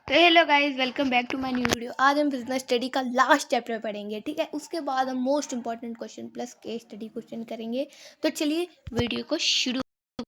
तो hello guys, welcome back to my new video. आज हम बिजनेस स्टडी का लास्ट चैप्टर पढ़ेंगे, ठीक है। उसके बाद हम most important question plus case study question करेंगे। तो चलिए वीडियो को शुरू।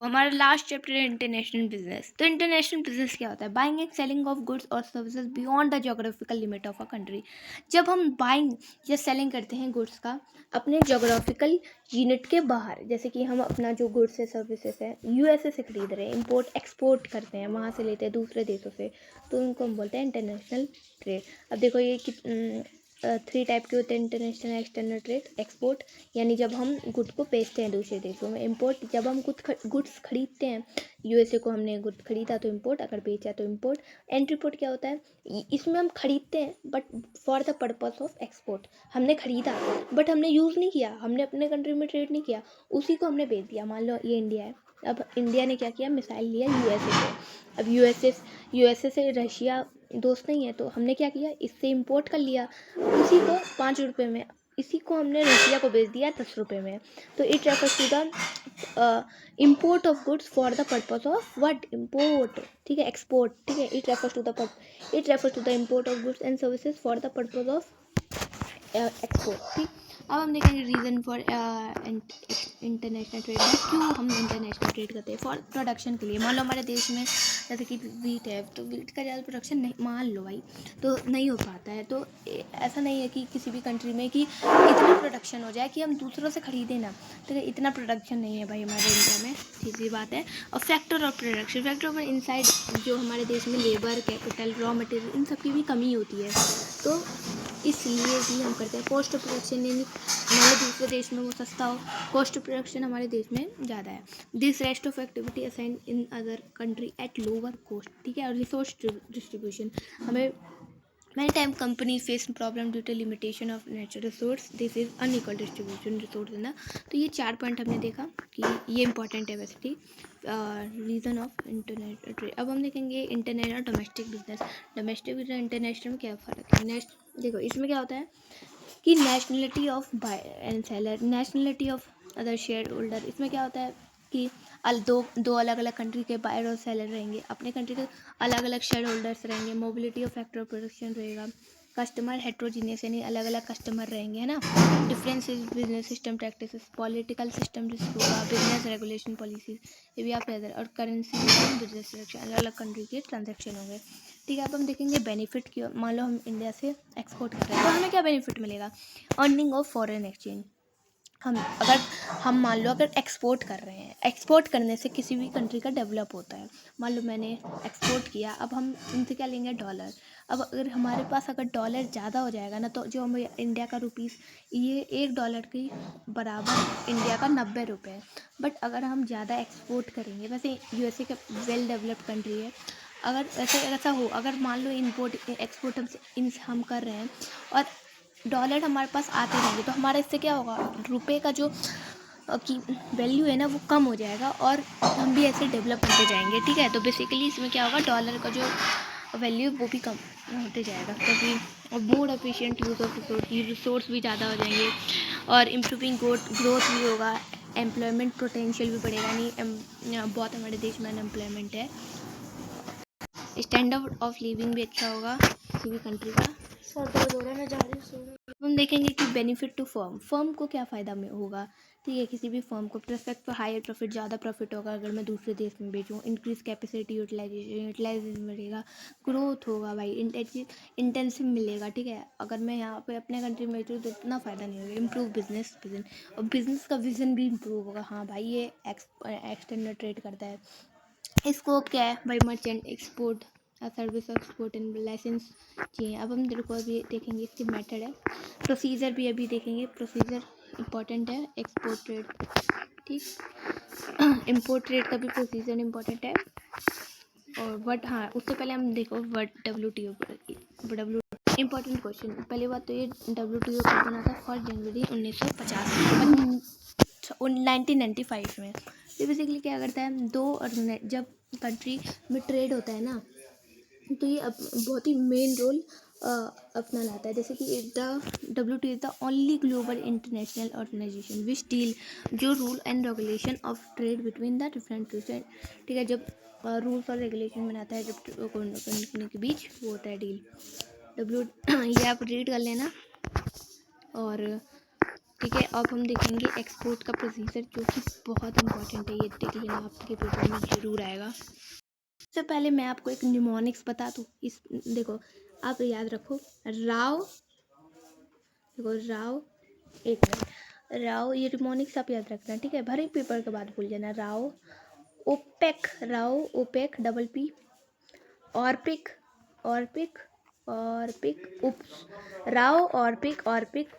हमारा लास्ट चैप्टर है इंटरनेशनल बिजनेस। तो इंटरनेशनल बिजनेस क्या होता है? Buying and selling of goods और services beyond the geographical limit of a country. जब हम बाइंग या सेलिंग करते हैं गुड्स का अपने ज्योग्राफिकल यूनिट के बाहर, जैसे कि हम अपना जो गुड्स है सर्विसेज है यूएसए से खरीद रहे हैं, इंपोर्ट एक्सपोर्ट करते हैं, वहाँ से लेते हैं दूसरे देशों से, तो उनको हम बोलते हैं इंटरनेशनल ट्रेड। अब देखो ये 3 टाइप के होते हैं इंटरनेशनल, एक्सटर्नल ट्रेड, एक्सपोर्ट यानी जब हम गुड को बेचते हैं दूसरे देशों में, इंपोर्ट जब हम गुड्स खरीदते हैं, यूएसए को हमने गुड खरीदा तो इंपोर्ट, अगर बेचा तो इंपोर्ट। एंट्रीपोर्ट क्या होता है? इसमें हम खरीदते हैं but for the purpose of export. हमने खरीदा बट हमने यूज़ नहीं किया, हमने अपने कंट्री में ट्रेड नहीं किया, उसी को हमने बेच दिया। मान लो ये इंडिया है, अब इंडिया ने क्या किया, मिसाइल लिया यूएसए से। अब यूएसए से रशिया दोस्त नहीं है, तो हमने क्या किया, इससे इंपोर्ट कर लिया, उसी को 5 रुपये में, इसी को हमने रशिया को बेच दिया 10 रुपये में। तो it refers to the import of goods for the purpose of what, import, ठीक है, एक्सपोर्ट, ठीक है। It refers to the import of goods and services for the purpose of export, ठीक। अब हम देखेंगे रीज़न फॉर इंटरनेशनल ट्रेड में, क्यों हम इंटरनेशनल ट्रेड करते हैं। फॉर प्रोडक्शन के लिए, मान लो हमारे देश में जैसे कि वीट है, तो वीट का ज़्यादा प्रोडक्शन नहीं, मान लो भाई, तो नहीं हो पाता है। तो ऐसा नहीं है कि किसी भी कंट्री में कि इतना प्रोडक्शन हो जाए कि हम दूसरों से ख़रीदें ना, ठीक है, इतना प्रोडक्शन नहीं है भाई हमारे इंडिया में, सीधी बात है। और factor of production, factor of inside जो हमारे देश में लेबर, कैपिटल, रॉ मटेरियल, इन सब की भी कमी होती है, तो इसलिए भी हम करते हैं। कॉस्ट ऑफ प्रोडक्शन यानी हमारे दूसरे देश में वो सस्ता हो, कॉस्ट ऑफ प्रोडक्शन हमारे देश में ज़्यादा है। This rest of activity assign in other country at lower cost, ठीक है। और रिसोर्स डिस्ट्रीब्यूशन, हमें many time companies face problem due to limitation of natural resource, this is unequal distribution resource है ना। तो ये 4 पॉइंट हमने देखा कि ये इंपॉर्टेंट है वैसे, रीज़न ऑफ इंटरनेशनल ट्रेड। अब हम देखेंगे इंटरनेशनल और domestic business. Domestic business international में क्या फ़र्क है? देखो इसमें क्या होता है कि nationality of buyer and seller, nationality of other shareholder. इसमें क्या होता है कि दो अलग अलग कंट्री के बायर और सेलर रहेंगे, अपने कंट्री के अलग अलग शेयर होल्डर्स रहेंगे। Mobility of factor of production रहेगा। कस्टमर हेट्रोजीनियस यानी अलग अलग कस्टमर रहेंगे, है ना। Difference is business system practices, political system risk होगा, बिजनेस रेगुलेशन पॉलिसीज, ये भी आप इधर। और करेंसी बिजनेस ट्रांजेक्शन, अलग अलग कंट्री के ट्रांजेक्शन होंगे, ठीक है। अब हम देखेंगे बेनिफिट की। मान लो हम इंडिया से एक्सपोर्ट कर रहे हैं, तो हमें क्या बेनिफिट मिलेगा? Earning of foreign exchange. हम मान लो अगर एक्सपोर्ट कर रहे हैं, एक्सपोर्ट करने से किसी भी कंट्री का डेवलप होता है। मान लो मैंने एक्सपोर्ट किया, अब हम उनसे क्या लेंगे? डॉलर। अब अगर हमारे पास अगर डॉलर ज़्यादा हो जाएगा ना, तो जो हमें इंडिया का रुपीस, ये $1 की बराबर इंडिया का 90 रुपये है। बट अगर हम ज़्यादा एक्सपोर्ट करेंगे, वैसे यूएसए का वेल डेवलप्ड कंट्री है, अगर ऐसा हो, अगर मान लो इम्पोर्ट एक्सपोर्ट हम कर रहे हैं और डॉलर हमारे पास आते रहेंगे, तो हमारा इससे क्या होगा? रुपए का जो की वैल्यू है ना, वो कम हो जाएगा और हम भी ऐसे डेवलप होते जाएंगे, ठीक है। तो बेसिकली इसमें क्या होगा? डॉलर का जो वैल्यू वो भी कम होते जाएगा, क्योंकि more efficient use of resource भी ज़्यादा हो जाएंगे, और इम्प्रूविंग ग्रोथ भी होगा, एम्प्लॉयमेंट पोटेंशियल भी बढ़ेगा। नहीं बहुत हमारे देश में अनएम्प्लॉयमेंट है। स्टैंडर्ड ऑफ लिविंग भी अच्छा होगा किसी भी कंट्री का। हम देखेंगे कि बेनिफिट टू फर्म को क्या फ़ायदा में होगा, ठीक है। किसी भी फर्म को प्रोस्पेक्ट फॉर हायर प्रॉफिट, ज़्यादा प्रॉफिट होगा अगर मैं दूसरे देश में बेचूँ। इंक्रीज कैपेसिटी यूटिलाइजेशन बढ़ेगा, ग्रोथ होगा भाई, इंटेंसिव मिलेगा, ठीक है। अगर मैं यहाँ पे अपने कंट्री में बेचूँ तो इतना फ़ायदा नहीं होगा। इम्प्रूव बिजनेस विजन, और बिजनेस का विजन भी इम्प्रूव होगा। हाँ भाई, ये एक्सटर्नल ट्रेड करता है। स्कोप क्या है भाई? Merchant, export, service export and license चाहिए। अब हम देखो अभी देखेंगे इसके मेथड है, प्रोसीजर भी अभी देखेंगे। प्रोसीजर इंपॉर्टेंट है एक्सपोर्ट ट्रेड, ठीक। इंपोर्ट ट्रेड का भी प्रोसीजर इंपॉर्टेंट है। और बट हाँ, उससे पहले हम देखो WTO इंपॉर्टेंट क्वेश्चन। पहली बात तो ये WTO कब बना था? 1 जनवरी 1995 में। तो बेसिकली क्या करता है, जब कंट्री में ट्रेड होता है ना, तो ये बहुत ही मेन रोल अपना लाता है। जैसे कि the WTO is the only global international organisation which deal जो rule and regulation of trade between the different countries, ठीक है, जब रूल्स और रेगुलेशन बनाता है जब कंपनी के बीच, वो होता है डील। डब्ल्यू ये आप रीड कर लेना। और ठीक है, अब हम देखेंगे एक्सपोर्ट का प्रोसीजर, जो कि बहुत इंपॉर्टेंट है, ये देख लेना, आपके पेपर में जरूर आएगा। सबसे पहले मैं आपको एक निमोनिक्स बता दूँ। इस देखो, आप याद रखो, राव, देखो राव, एक मिनट, राव, ये निमोनिक्स आप याद रखना, ठीक है, भरे पेपर के बाद भूल जाना। राव, ओपेक, राव ओपेक, डबल पी, ऑर्पिक, ऑर्पिक, ऑर्पिक उप्स, राव ऑर्पिक, ऑर्पिक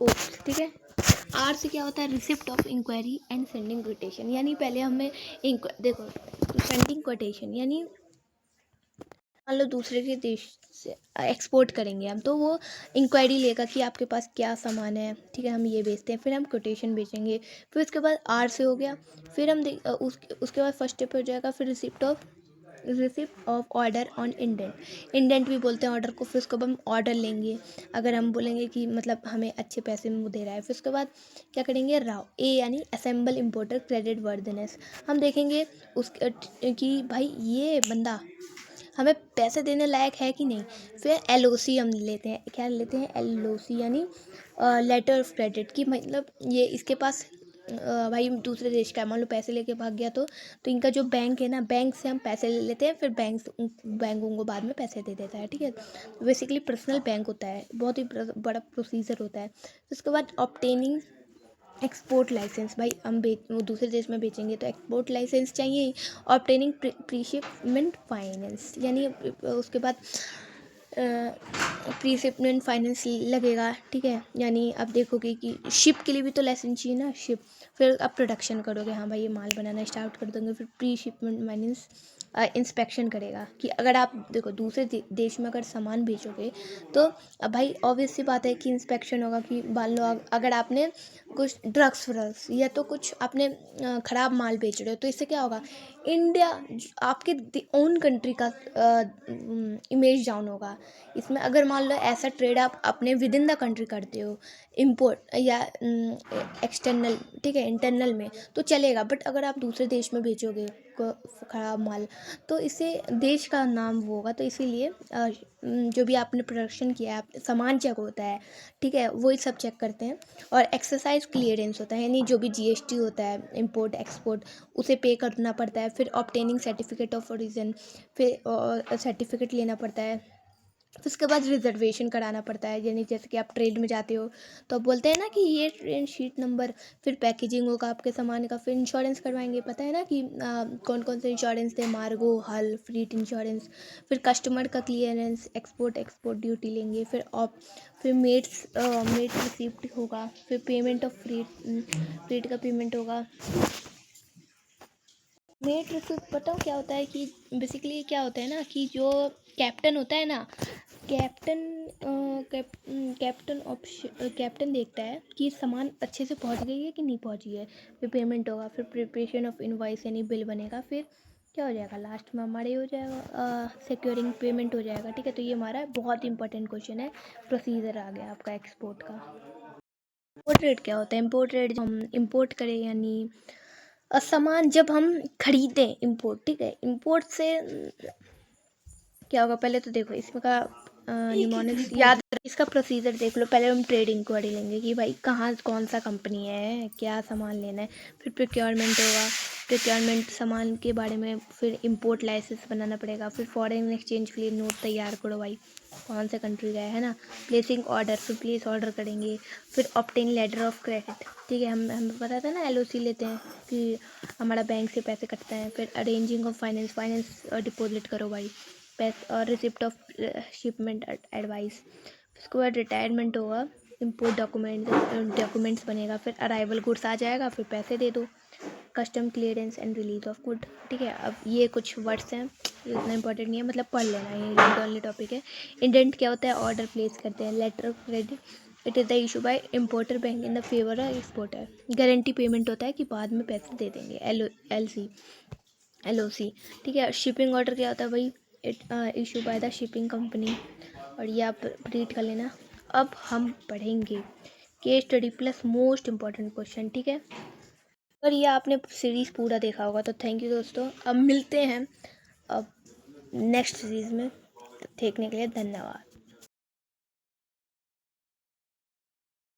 उप्स, ठीक है। आर से क्या होता है, receipt of enquiry and sending quotation, यानी पहले हमें देखो, सेंडिंग कोटेशन यानी मान लो दूसरे के देश से एक्सपोर्ट करेंगे हम, तो वो इंक्वायरी लेगा कि आपके पास क्या सामान है, ठीक है, हम ये बेचते हैं, फिर हम कोटेशन बेचेंगे, फिर उसके बाद आर से हो गया, फिर हम उसके बाद फर्स्ट स्टेप हो जाएगा, फिर receipt of order on indent, indent भी बोलते हैं ऑर्डर को, फिर उसको हम ऑर्डर लेंगे, अगर हम बोलेंगे कि मतलब हमें अच्छे पैसे में वो दे रहा है, फिर उसके बाद क्या करेंगे, राव, ए यानी असेंबल इम्पोर्टर क्रेडिट वर्दनेस, हम देखेंगे उस कि भाई ये बंदा हमें पैसे देने लायक है कि नहीं। फिर LOC हम लेते हैं, क्या लेते हैं, LOC यानी लेटर ऑफ क्रेडिट, की मतलब ये इसके पास भाई दूसरे देश का है, मान लो पैसे लेके भाग गया, तो इनका जो बैंक है ना, बैंक से हम पैसे ले लेते हैं, फिर बैंक उनको बाद में पैसे दे देता है, ठीक है। बेसिकली पर्सनल बैंक होता है, बहुत ही बड़ा प्रोसीजर होता है। उसके बाद ऑब्टेनिंग एक्सपोर्ट लाइसेंस, भाई हम वो दूसरे देश में बेचेंगे तो एक्सपोर्ट लाइसेंस चाहिए। ऑब्टेनिंग प्रीशिपमेंट फाइनेंस, यानी उसके बाद प्रीशिपमेंट फाइनेंस लगेगा, ठीक है, यानी आप देखोगे कि शिप के लिए भी तो लाइसेंस चाहिए ना, शिप, फिर आप प्रोडक्शन करोगे, हाँ भाई ये माल बनाना स्टार्ट कर दोगे, फिर प्री शिपमेंट फाइनेंस इंस्पेक्शन करेगा, कि अगर आप देखो दूसरे देश में अगर सामान बेचोगे तो भाई ऑब्वियस सी बात है कि इंस्पेक्शन होगा, कि मान लो अगर आपने कुछ ड्रग्स या तो कुछ आपने ख़राब माल बेच रहे हो, तो इससे क्या होगा, इंडिया आपके ओन कंट्री का इमेज डाउन होगा। इसमें अगर मान लो ऐसा ट्रेड आप अपने विद इन द कंट्री करते हो, इम्पोर्ट या एक्सटर्नल, ठीक है, इंटरनल में तो चलेगा, बट अगर आप दूसरे देश में बेचोगे ख़राब माल, तो इससे देश का नाम वो होगा, तो इसीलिए जो भी आपने प्रोडक्शन किया है, सामान चेक होता है, ठीक है, वही सब चेक करते हैं। और एक्सरसाइज क्लियरेंस होता है, यानी जो भी GST होता है इंपोर्ट एक्सपोर्ट, उसे पे करना पड़ता है। फिर ऑब्टेनिंग सर्टिफिकेट ऑफ ओरिजिन, फिर सर्टिफिकेट लेना पड़ता है। फिर उसके बाद रिजर्वेशन कराना पड़ता है, यानी जैसे कि आप ट्रेन में जाते हो तो आप बोलते हैं ना कि ये ट्रेन शीट नंबर, फिर पैकेजिंग होगा आपके सामान का, फिर इंश्योरेंस करवाएंगे, पता है ना कि कौन कौन से इंश्योरेंस थे, मार्गो, हल, फ्लीट इंश्योरेंस, फिर कस्टमर का क्लियरेंस, एक्सपोर्ट ड्यूटी लेंगे, फिर मेट रिसिप्ट होगा, फिर पेमेंट ऑफ फ्रीट का पेमेंट होगा। मेट रिसिप्ट बताओ क्या होता है, कि बेसिकली क्या होता है ना, कि जो कैप्टन होता है ना, कैप्टन देखता है कि सामान अच्छे से पहुंच गई है कि नहीं पहुंची है, फिर पेमेंट होगा, फिर प्रिपरेशन ऑफ इनवॉइस यानी बिल बनेगा, फिर क्या हो जाएगा, लास्ट में हमारे हो जाएगा सिक्योरिंग पेमेंट हो जाएगा, ठीक है। तो ये हमारा बहुत इंपॉर्टेंट क्वेश्चन है, प्रोसीजर आ गया आपका एक्सपोर्ट का। इम्पोर्ट रेट क्या होता है, इम्पोर्ट रेट हम इम्पोर्ट करें, यानी सामान जब हम खरीदें, इम्पोर्ट, ठीक है, इम्पोर्ट से क्या होगा, पहले तो देखो इसमें का निमोनिक्स याद, इसका प्रोसीजर देख लो। पहले हम ट्रेड इंक्वायरी लेंगे कि भाई कहाँ कौन सा कंपनी है, क्या सामान लेना है, फिर प्रोक्योरमेंट होगा, प्रोक्योरमेंट सामान के बारे में, फिर इंपोर्ट लाइसेंस बनाना पड़ेगा, फिर फॉरेन एक्सचेंज के लिए नोट तैयार करो भाई कौन से कंट्री गए, है ना, प्लेसिंग ऑर्डर, फिर प्लेस ऑर्डर करेंगे, फिर ऑब्टेन लेटर ऑफ क्रेडिट, ठीक है, हमें पता था ना LOC लेते हैं कि हमारा बैंक से पैसे कटते हैं, फिर अरेंजिंग ऑफ फाइनेंस डिपॉजिट करो भाई पैसे, और रिसिप्ट ऑफ शिपमेंट एडवाइस, उसके बाद रिटायरमेंट होगा, इम्पोर्ट डॉक्यूमेंट्स बनेगा, फिर अराइवल गुड्स आ जाएगा, फिर पैसे दे दो, custom clearance and release of good, ठीक है। अब ये कुछ वर्ड्स हैं, इतना इंपॉर्टेंट नहीं है, मतलब पढ़ लेना, ये रीड ओनली टॉपिक है। इंडेंट क्या होता है, ऑर्डर प्लेस करते हैं, letter of credit, it is the issue by importer bank in the favour of exporter, guarantee payment होता है कि बाद में पैसे दे देंगे, LOC, ठीक है। शिपिंग ऑर्डर क्या होता है भाई, it issue by the shipping company, और ये आप रीड कर लेना। अब हम पढ़ेंगे case study plus most important question, ठीक है। और ये आपने सीरीज़ पूरा देखा होगा, तो थैंक यू दोस्तों। अब मिलते हैं अब नेक्स्ट सीरीज़ में, देखने के लिए धन्यवाद।